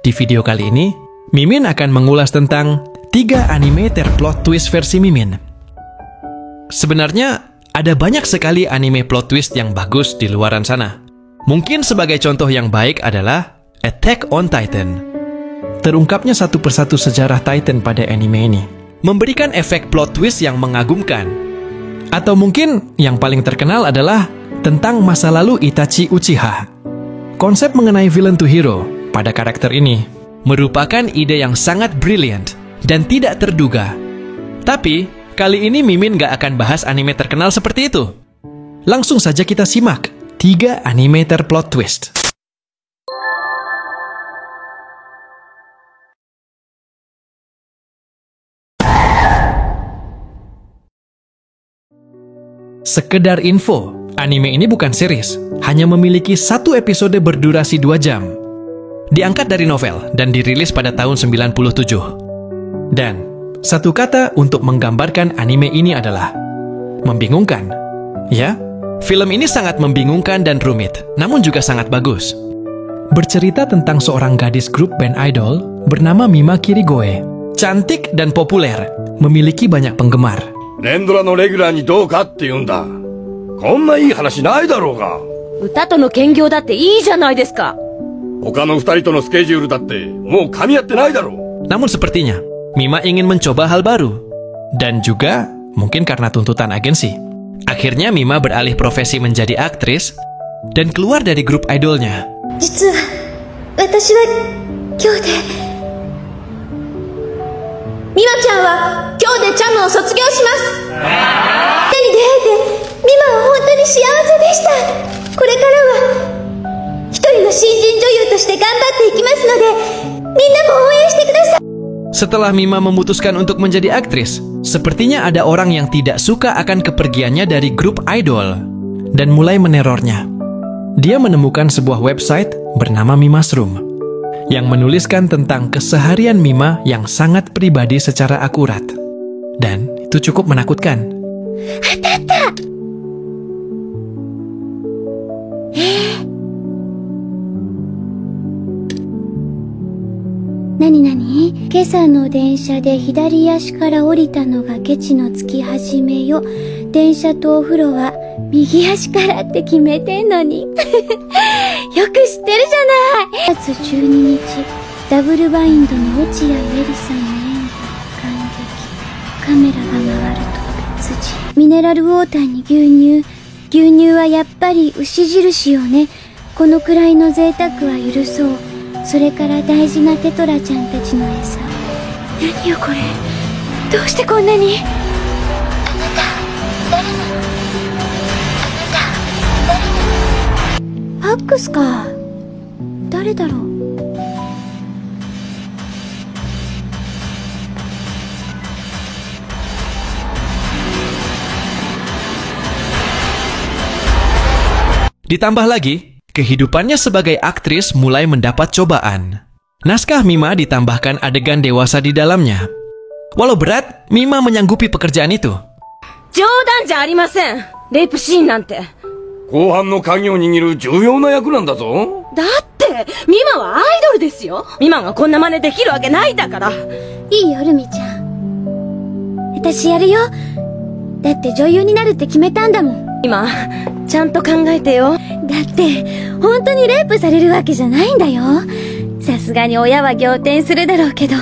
Di video kali ini, Mimin akan mengulas tentang 3 anime terplot twist versi Mimin. Sebenarnya, ada banyak sekali anime plot twist yang bagus di luaran sana. Mungkin sebagai contoh yang baik adalah Attack on Titan. Terungkapnya satu persatu sejarah Titan pada anime ini memberikan efek plot twist yang mengagumkan. Atau mungkin yang paling terkenal adalah tentang masa lalu Itachi Uchiha. Konsep mengenai villain to hero pada karakter ini merupakan ide yang sangat brilliant dan tidak terduga. Tapi, kali ini Mimin gak akan bahas anime terkenal seperti itu. Langsung saja kita simak 3 anime terplot twist. Sekedar info, anime ini bukan series, hanya memiliki 1 episode berdurasi 2 jam. Diangkat dari novel dan dirilis pada tahun 97. Dan satu kata untuk menggambarkan anime ini adalah membingungkan. Ya, film ini sangat membingungkan dan rumit, namun juga sangat bagus. Bercerita tentang seorang gadis grup band idol bernama Mima Kirigoe. Cantik dan populer, memiliki banyak penggemar. 連ドラのレギュラーにどうかって言うんだ。こんないい話ないだろうが。歌との兼業だっていいじゃないですか。他の2人とのスケジュールだってもう噛み合ってないだろう。 Namun sepertinya, Mima ingin mencoba hal baru. Dan juga mungkin karena tuntutan agensi. Akhirnya Mima beralih profesi menjadi aktris dan keluar dari grup idolnya. 実は私は今日でミマちゃんは今日でチャムを卒業します。手に出会えてミマは本当に幸せでした。これからは一人の新人女優として頑張っていきますので、みんなも応援してください。 Setelah Mima memutuskan untuk menjadi aktris, sepertinya ada orang yang tidak suka akan kepergiannya dari grup idol dan mulai menerornya. Dia menemukan sebuah website bernama Mima's Room yang menuliskan tentang keseharian Mima yang sangat pribadi secara akurat. Dan itu cukup menakutkan. Nani? 今朝の電車で左足から降りたのがケチのつき始めよ。電車とお風呂は右足からって決めてんのに。よく知ってるじゃない。4月12日、ダブルバインドの落合エリさんの演技感激。カメラが回ると別人。ミネラルウォーターに牛乳。牛乳はやっぱり牛印よね。このくらいの贅沢は許そう。それから大事なテトラちゃんたちの餌。何よこれ。どうしてこんなに。あなた誰なの。ファックスか。誰だろう。Ditambah lagi, kehidupannya sebagai aktris mulai mendapat cobaan. Naskah Mima ditambahkan adegan dewasa di dalamnya. Walau berat, Mima menyanggupi pekerjaan itu. 冗談じゃありません。レイプシーンなんて。後半の鍵を握る重要な役なんだぞ。だってミマはアイドルですよ。ミマがこんな真似できるわけないんだから。いいよルミちゃん。私やるよ。だって女優になるって決めたんだもん。今ちゃんと考えてよ。だって本当にレイプされるわけじゃないんだよ。さすがに親は仰天するだろうけど。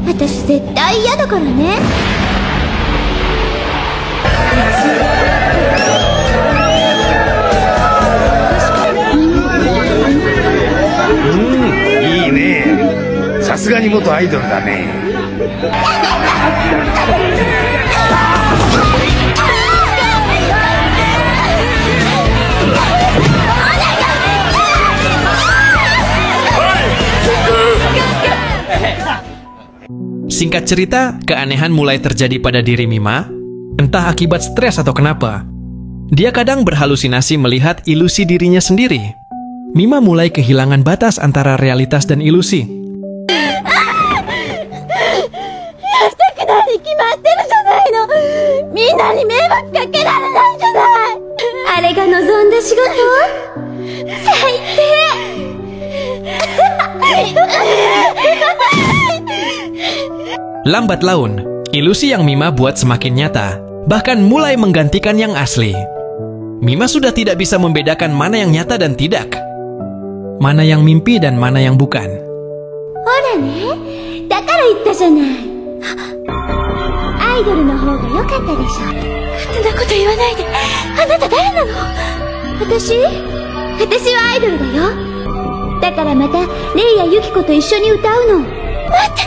私絶対嫌だからね。いいね。さすがに元アイドルだね。Singkat cerita, keanehan mulai terjadi pada diri Mima, entah akibat stres atau kenapa. Dia kadang berhalusinasi melihat ilusi dirinya sendiri. Mima mulai kehilangan batas antara realitas dan ilusi. Lambat laun, ilusi yang Mima buat semakin nyata, bahkan mulai menggantikan yang asli. Mima sudah tidak bisa membedakan mana yang nyata dan tidak, mana yang mimpi dan mana yang bukan. ほらね、だから言ったじゃない。アイドルの方が良かったでしょ。勝手なこと言わないで。あなた誰なの？私はアイドルだよ。だからまたレイやユキコと一緒に歌うの。待って、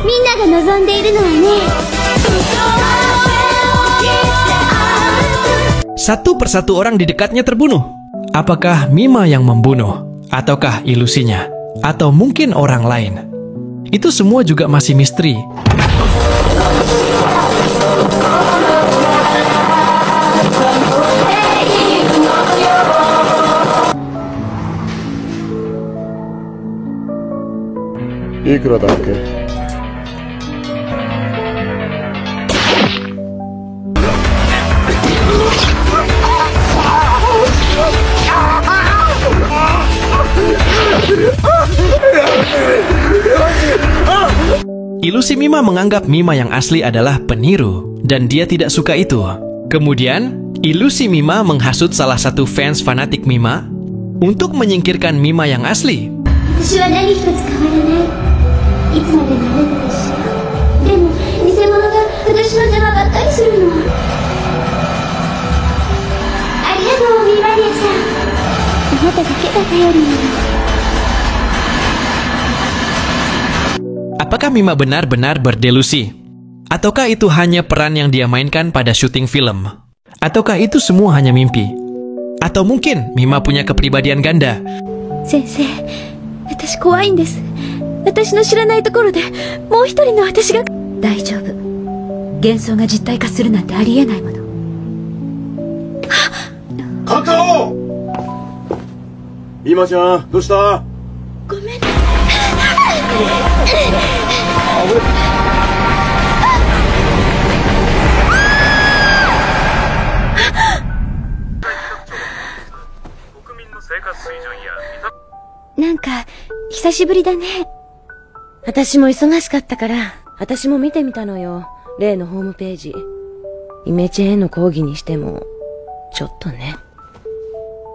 みんなが望んでいるのはね。Satu persatu orang di dekatnya terbunuh. Apakah Mima yang membunuh? Ataukah ilusinya? Atau mungkin orang lain? Itu semua juga masih misteri. Ikura daっけ? Ilusi Mima menganggap Mima yang asli adalah peniru, dan dia tidak suka itu. Kemudian, ilusi Mima menghasut salah satu fans fanatik Mima untuk menyingkirkan Mima yang asli. 私は何一つ変わらない。いつまでもあなたと一緒。でも偽物が私の邪魔ばっかりするの。ありがとう、ミーマリアさん。あなただけが頼りなの。 Apakah Mima benar-benar berdelusi? Ataukah itu hanya peran yang dia mainkan pada syuting film? Ataukah itu semua hanya mimpi? Atau mungkin Mima punya kepribadian ganda? 先生、私怖いんです。私の知らないところでもう一人の私が。大丈夫。幻想が実体化するなんてありえないもの。カカオ！今ちゃん、どうした？ごめんね。なんか久しぶりだね。私も忙しかったから、私も見てみたのよ。例のホームページ。イメチェンへの講義にしても、ちょっとね。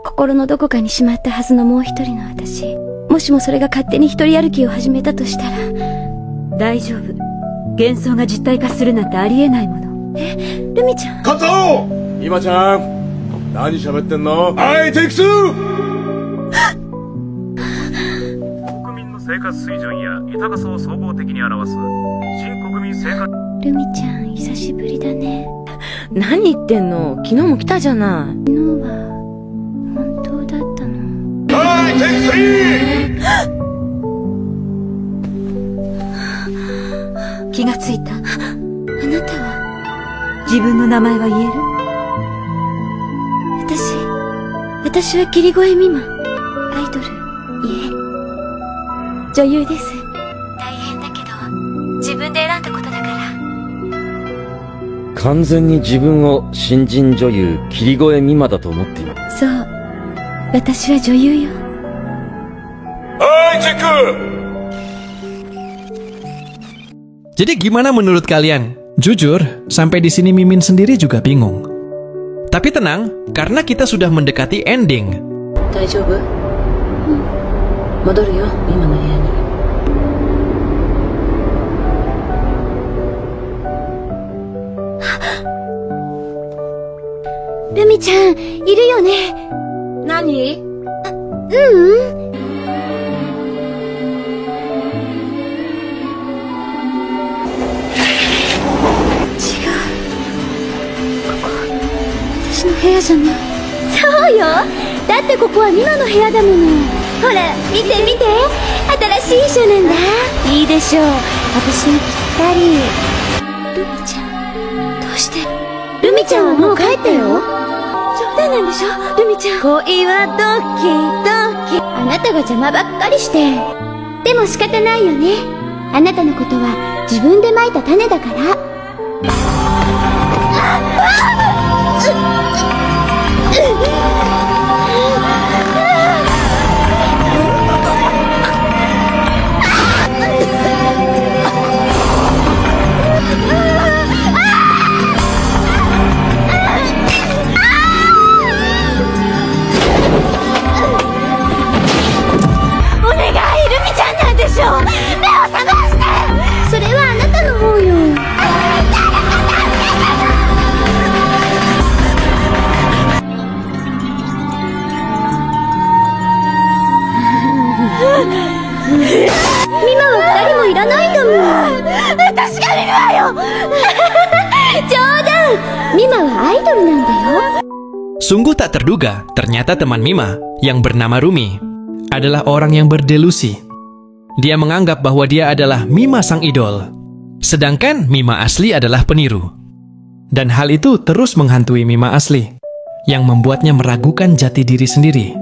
心のどこかにしまったはずのもう一人の私。もしもそれが勝手に一人歩きを始めたとしたら。大丈夫。幻想が実体化するなんてありえないもの。ルミちゃん。カカオ！今ちゃん、何喋ってんの？はい、テイク2！生活水準や豊かさを総合的に表す新国民生活。ルミちゃん久しぶりだね。何言ってんの？昨日も来たじゃない。昨日は本当だったの？はい、テイク3！気がついた。あなたは自分の名前は言える？私は霧声ミマ。アイドル、いえ女優です。大変だけど自分で選んだことだから。完全に自分を新人女優霧声美馬だと思っている。そう、私は女優よ。はい、チェック。 Jadi gimana menurut kalian? Jujur, sampai di sini Mimin sendiri juga bingung. Tapi tenang, karena kita sudah mendekati ending. 大丈夫？戻るよ、今の部屋に。ルミちゃん、いるよね。何？私の部屋じゃない。そうよ。だってここはミマの部屋だもの。ほら見て見て、新しい衣装なんだ。いいでしょう、私にぴったり。ルミちゃん、どうして？ルミちゃんはもう帰ったよ。冗談なんでしょ、ルミちゃん。恋はドキドキ。あなたが邪魔ばっかりして。でも仕方ないよね。あなたのことは自分でまいた種だから。Mima wa idol nanda yo. Sungguh tak terduga, ternyata teman Mima yang bernama Rumi adalah orang yang berdelusi. Dia menganggap bahwa dia adalah Mima sang idol, sedangkan Mima asli adalah peniru. Dan hal itu terus menghantui Mima asli, yang membuatnya meragukan jati diri sendiri.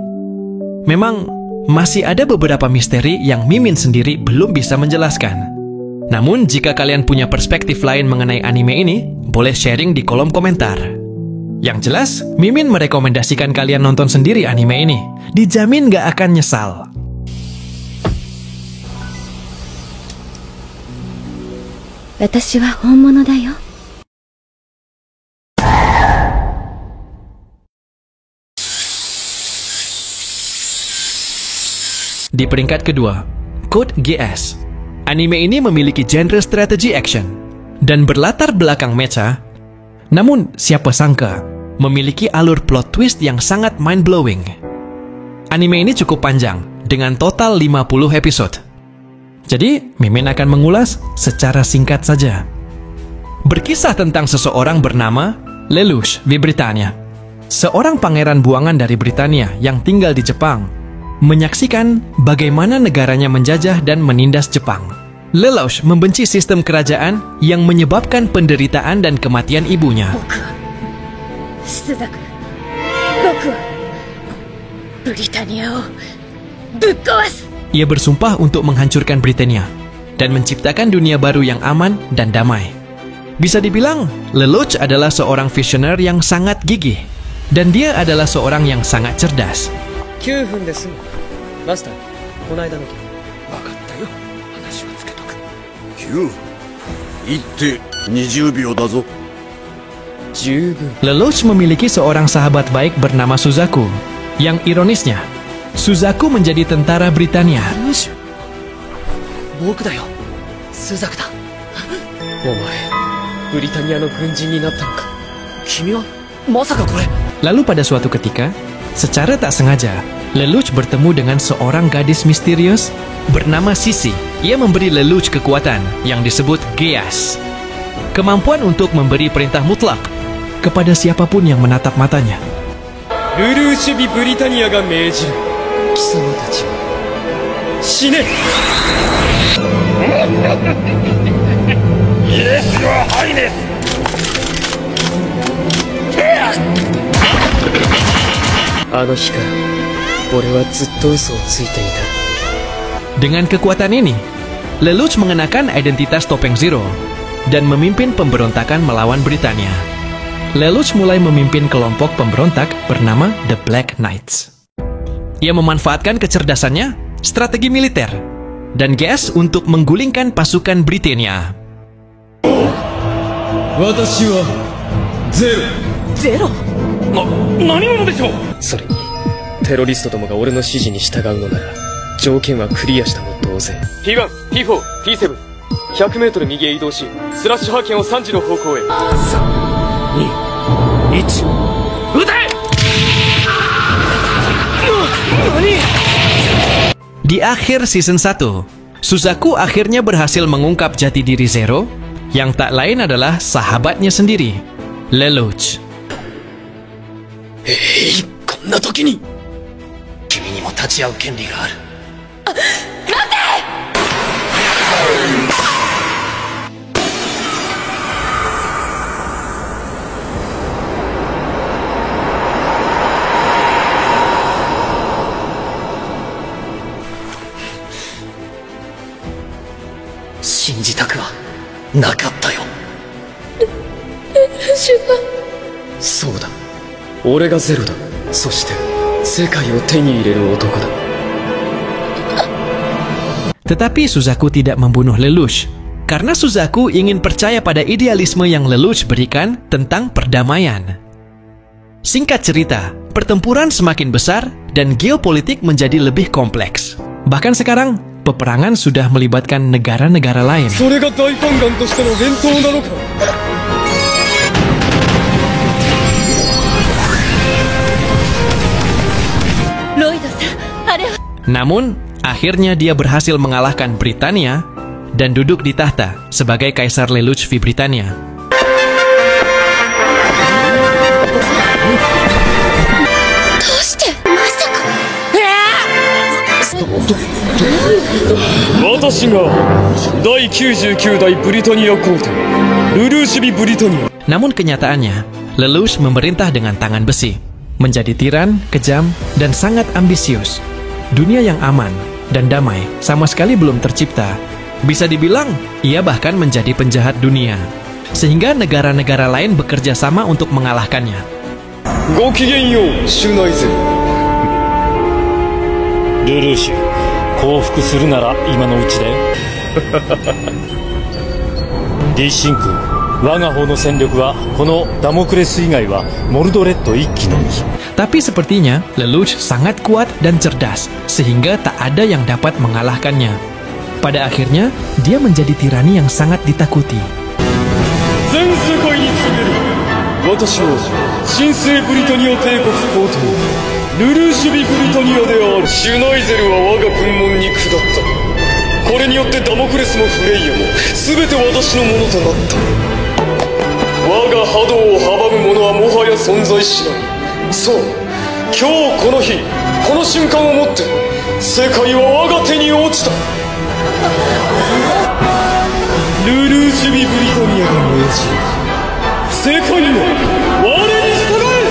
Memang masih ada beberapa misteri yang Mimin sendiri belum bisa menjelaskan. Namun jika kalian punya perspektif lain mengenai anime ini, boleh sharing di kolom komentar. Yang jelas, Mimin merekomendasikan kalian nonton sendiri anime ini. Dijamin gak akan nyesal. Watashi wa honmono da yo. Di peringkat kedua, Code Geass. Anime ini memiliki genre strategi action dan berlatar belakang mecha. Namun, siapa sangka memiliki alur plot twist yang sangat mind-blowing. Anime ini cukup panjang, dengan total 50 episode. Jadi, Mimin akan mengulas secara singkat saja. Berkisah tentang seseorang bernama Lelouch di Britania. Seorang pangeran buangan dari Britania yang tinggal di Jepang menyaksikan bagaimana negaranya menjajah dan menindas Jepang. Lelouch membenci sistem kerajaan yang menyebabkan penderitaan dan kematian ibunya. Ia bersumpah untuk menghancurkan Britania dan menciptakan dunia baru yang aman dan damai. Bisa dibilang, Lelouch adalah seorang visioner yang sangat gigih, dan dia adalah seorang yang sangat cerdas. 9分です。マスター、この間の件。分かったよ。話はつけとく。9分。言って20秒だぞ。十分。Lelouch memiliki seorang sahabat baik bernama Suzaku. Yang ironisnya, Suzaku menjadi tentara Britania. 僕だよ。スザクだ。お前、ブリタニアの軍人になったのか。君はまさかこれ。 Lalu pada suatu ketika, secara tak sengaja, Lelouch bertemu dengan seorang gadis misterius bernama Sisi. Ia memberi Lelouch kekuatan yang disebut Geass. Kemampuan untuk memberi perintah mutlak kepada siapapun yang menatap matanya. Lelouch di Britaniaが命じる。貴様たちは死ね。Yes, your highness. あの日から俺はずっと嘘をついていた。 Dengan kekuatan ini, Lelouch mengenakan identitas topeng Zero dan memimpin pemberontakan melawan Britania. Lelouch mulai memimpin kelompok pemberontak bernama The Black Knights. Ia memanfaatkan kecerdasannya, strategi militer, dan Geass untuk menggulingkan pasukan Britania. 私はゼロ。ゼロ。何者でしょう。それにテロリストどもが俺の指示に従うのなら条件はクリアしたも同然。 T1、T4、T7、100メートル右へ移動しスラッシュ波形を3時の方向へ。3、2、1、撃て！ Di akhir season 1, Suzaku akhirnya berhasil mengungkap jati diri Zero, yang tak lain adalah sahabatnya sendiri, Lelouch. こんな時に君にも立ち会う権利がある。信じたくはなかったよ。そうだ、俺がゼロだ。そして世界を手に入れる男だ。 Tetapi Suzaku tidak membunuh Lelouch, karena Suzaku ingin percaya pada idealisme yang Lelouch berikan tentang perdamaian. Singkat cerita, pertempuran semakin besar dan geopolitik menjadi lebih kompleks. Bahkan sekarang, peperangan sudah melibatkan negara-negara lain. それが大観願としての返答なのか。 Namun, akhirnya dia berhasil mengalahkan Britania dan duduk di tahta sebagai Kaisar Lelouch di Britania. して、まさか。私が第99代ブリタニア皇帝ルルーシュビブリタニア。Namun kenyataannya, Lelouch memerintah dengan tangan besi, menjadi tiran, kejam, dan sangat ambisius. Dunia yang aman dan damai sama sekali belum tercipta. Bisa dibilang, ia bahkan menjadi penjahat dunia. Sehingga negara-negara lain bekerja sama untuk mengalahkannya. Gokigenyo, Shunaizen. ルルーシュ、降伏するなら今のうちだよ。李信君、我が方の戦力はこのダモクレス以外はモルドレッド1機のみ。 Tapi sepertinya Lelouch sangat kuat dan cerdas, sehingga tak ada yang dapat mengalahkannya. Pada akhirnya, dia menjadi tirani yang sangat ditakuti. 全世界に告げる。私は神聖ブリタニア帝国皇帝ルルーシュビブリタニアである。シュナイゼルは我が軍門に下った。これによってダモクレスもフレイヤも全て私のものとなった。我が波動を阻む者はもはや存在しない。そう、今日この日この瞬間をもって世界は我が手に落ちた。ルルーシュビブリタニアが命じる。世界は我に従え。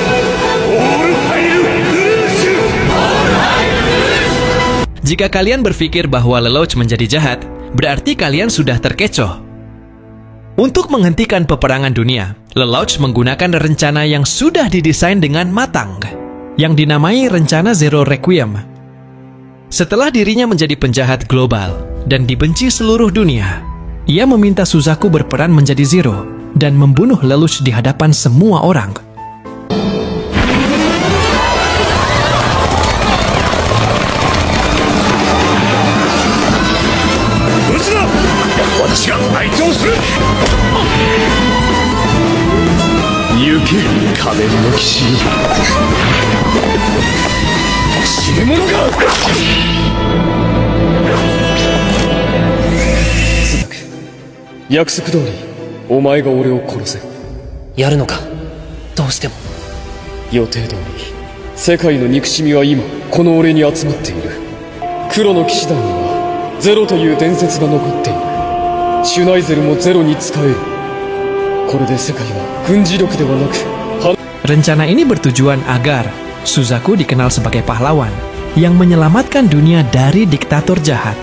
オールファイルルルーシュ。 Jika kalian berpikir bahwa Lelouch menjadi jahat, berarti kalian sudah terkecoh. Untuk menghentikan peperangan dunia, Lelouch menggunakan rencana yang sudah didesain dengan matang, yang dinamai Rencana Zero Requiem. Setelah dirinya menjadi penjahat global dan dibenci seluruh dunia, ia meminta Suzaku berperan menjadi Zero dan membunuh Lelouch di hadapan semua orang. Rencana ini bertujuan agar Suzaku dikenal sebagai pahlawan yang menyelamatkan dunia dari diktator jahat.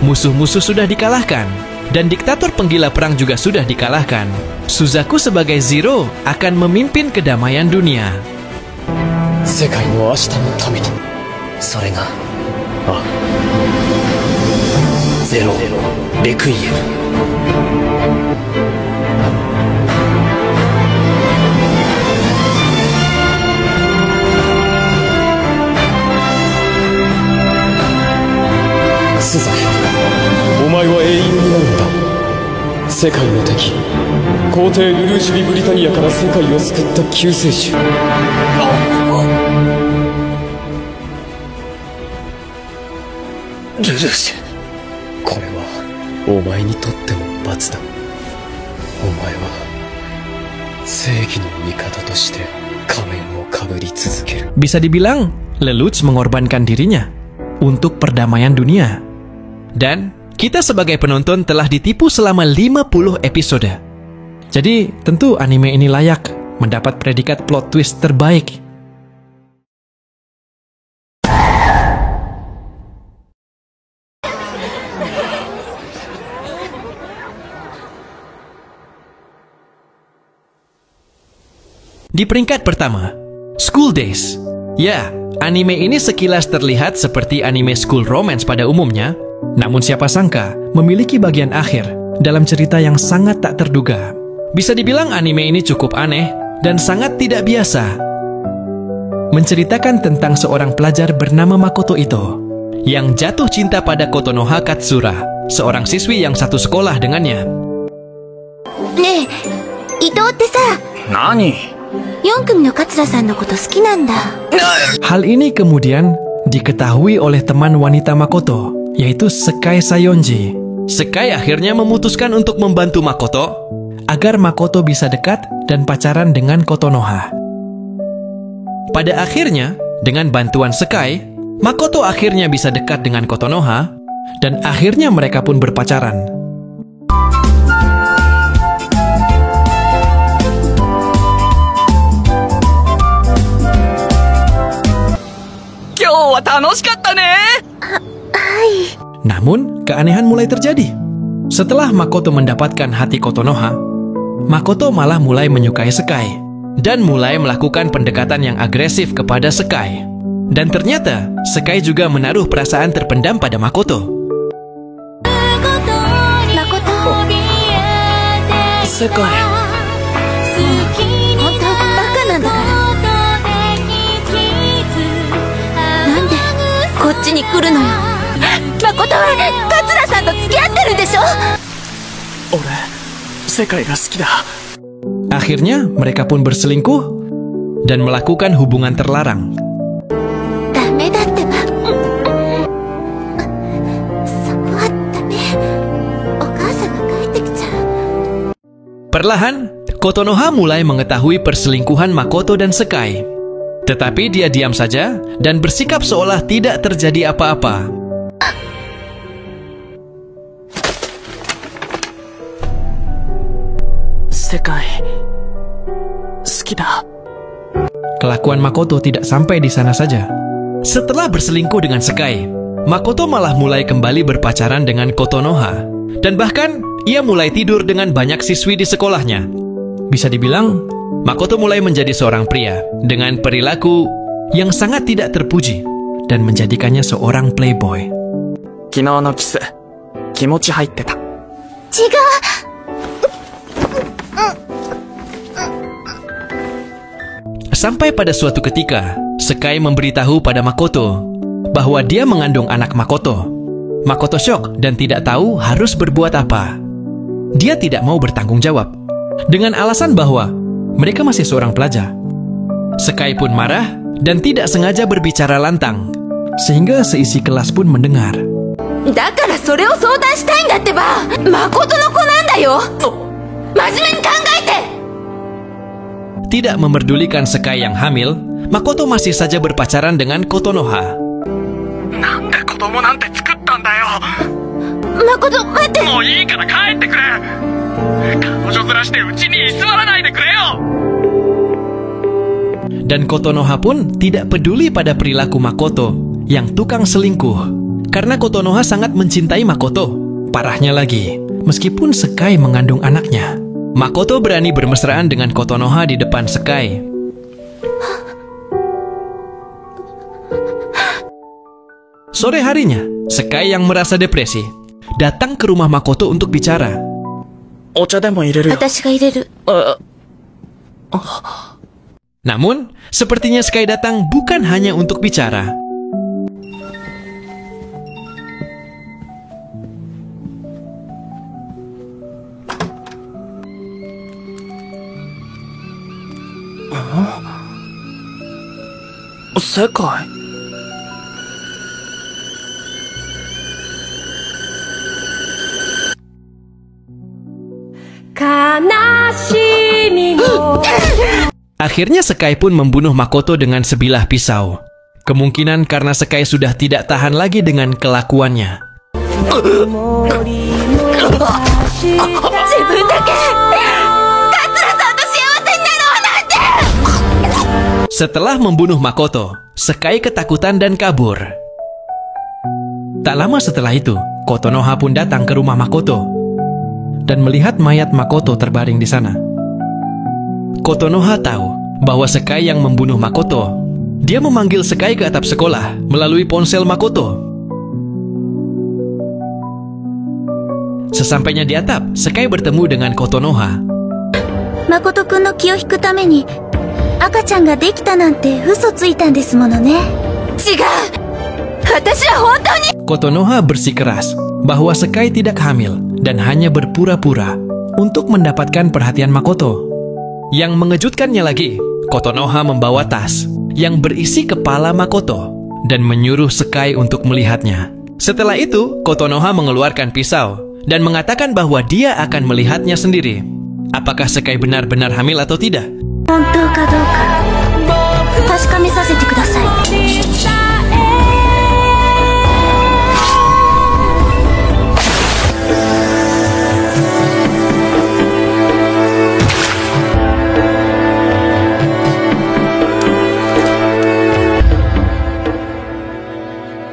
Musuh-musuh sudah dikalahkan, dan diktator penggila perang juga sudah dikalahkan. Suzaku sebagai Zero akan memimpin kedamaian dunia. 世界の明日のために。それが、ゼロレクイエム。 スザク、お前は英雄になるんだ。世界の敵、皇帝ルルーシュビブリタニアから世界を救った救世主。ルルーシュ、これはお前にとっても罰だ。お前は正義の味方として仮面をかぶり続ける。 Bisa dibilang, Lelouch mengorbankan dirinya untuk perdamaian dunia. Dan kita sebagai penonton telah ditipu selama 50 episode. Jadi tentu anime ini layak mendapat predikat plot twist terbaik. Di peringkat pertama, School Days. Ya, anime ini sekilas terlihat seperti anime school romance pada umumnya. Namun siapa sangka memiliki bagian akhir dalam cerita yang sangat tak terduga. Bisa dibilang anime ini cukup aneh dan sangat tidak biasa. Menceritakan tentang seorang pelajar bernama Makoto Ito yang jatuh cinta pada Kotonoha Katsura, seorang siswi yang satu sekolah dengannya. Ne, Itoってさ、何4組の桂さんのこと好きなんだ。 Hal ini kemudian diketahui oleh teman wanita Makoto, yaitu Sekai Sayonji. Sekai akhirnya memutuskan untuk membantu Makoto agar Makoto bisa dekat dan pacaran dengan Kotonoha. Pada akhirnya, dengan bantuan Sekai, Makoto akhirnya bisa dekat dengan Kotonoha, dan akhirnya mereka pun berpacaran. Namun, keanehan mulai terjadi. Setelah Makoto mendapatkan hati Kotonoha, Makoto malah mulai menyukai Sekai dan mulai melakukan pendekatan yang agresif kepada Sekai. Dan ternyata, Sekai juga menaruh perasaan terpendam pada Makoto. Sekai. Akhirnya, mereka pun berselingkuh dan melakukan hubungan terlarang. Perlahan, Kotonoha mulai mengetahui perselingkuhan Makoto dan Sekai. Tetapi dia diam saja dan bersikap seolah tidak terjadi apa-apa. Sekai, sukida. Kelakuan Makoto tidak sampai di sana saja. Setelah berselingkuh dengan Sekai, Makoto malah mulai kembali berpacaran dengan Kotonoha. Dan bahkan, ia mulai tidur dengan banyak siswi di sekolahnya. Bisa dibilang, Makoto mulai menjadi seorang pria dengan perilaku yang sangat tidak terpuji dan menjadikannya seorang playboy. Kino no kisu, kimochi haitte ta. Sampai pada suatu ketika, Sekai memberitahu pada Makoto bahwa dia mengandung anak Makoto. Makoto syok dan tidak tahu harus berbuat apa. Dia tidak mau bertanggung jawab dengan alasan bahwa mereka masih seorang pelajar. Sekai pun marah dan tidak sengaja berbicara lantang, sehingga seisi kelas pun mendengar. Tidak memerdulikan Sekai yang hamil, Makoto masih saja berpacaran dengan Kotonoha. Makoto, mate! Dan Kotonoha pun tidak peduli pada perilaku Makoto yang tukang selingkuh. Karena Kotonoha sangat mencintai Makoto. Parahnya lagi, meskipun Sekai mengandung anaknya, Makoto berani bermesraan dengan Kotonoha di depan Sekai. Sore harinya, Sekai yang merasa depresi datang ke rumah Makoto untuk bicara. Namun, sepertinya Sekai datang bukan hanya untuk bicara. Sekai? Akhirnya Sekai pun membunuh Makoto dengan sebilah pisau. Kemungkinan karena Sekai sudah tidak tahan lagi dengan kelakuannya. Setelah membunuh Makoto, Sekai ketakutan dan kabur. Tak lama setelah itu, Kotonoha pun datang ke rumah Makoto dan melihat mayat Makoto terbaring di sana. Kotonoha tahu bahwa Sekai yang membunuh Makoto. Dia memanggil Sekai ke atap sekolah melalui ponsel Makoto. Sesampainya di atap, Sekai bertemu dengan Kotonoha. Makoto-kun no ki o hiku tame ni akachan ga dekita nante uso tsuitan desu mono ne. Chigau! Watashi wa hontou ni... Kotonoha bersikeras bahwa Sekai tidak hamil dan hanya berpura-pura untuk mendapatkan perhatian Makoto. Yang mengejutkannya lagi, Kotonoha membawa tas yang berisi kepala Makoto dan menyuruh Sekai untuk melihatnya. Setelah itu, Kotonoha mengeluarkan pisau dan mengatakan bahwa dia akan melihatnya sendiri. Apakah Sekai benar-benar hamil atau tidak? 確かめさせてください。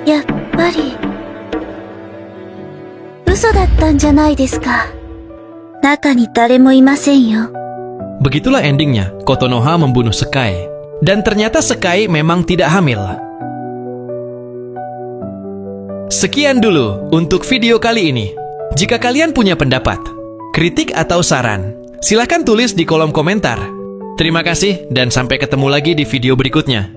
やっぱり嘘だったんじゃないですか。中に誰もいませんよ。Begitulah endingnya, Kotonoha membunuh Sekai. Dan ternyata Sekai memang tidak hamil. Sekian dulu untuk video kali ini. Jika kalian punya pendapat, kritik atau saran, silakan tulis di kolom komentar. Terima kasih dan sampai ketemu lagi di video berikutnya.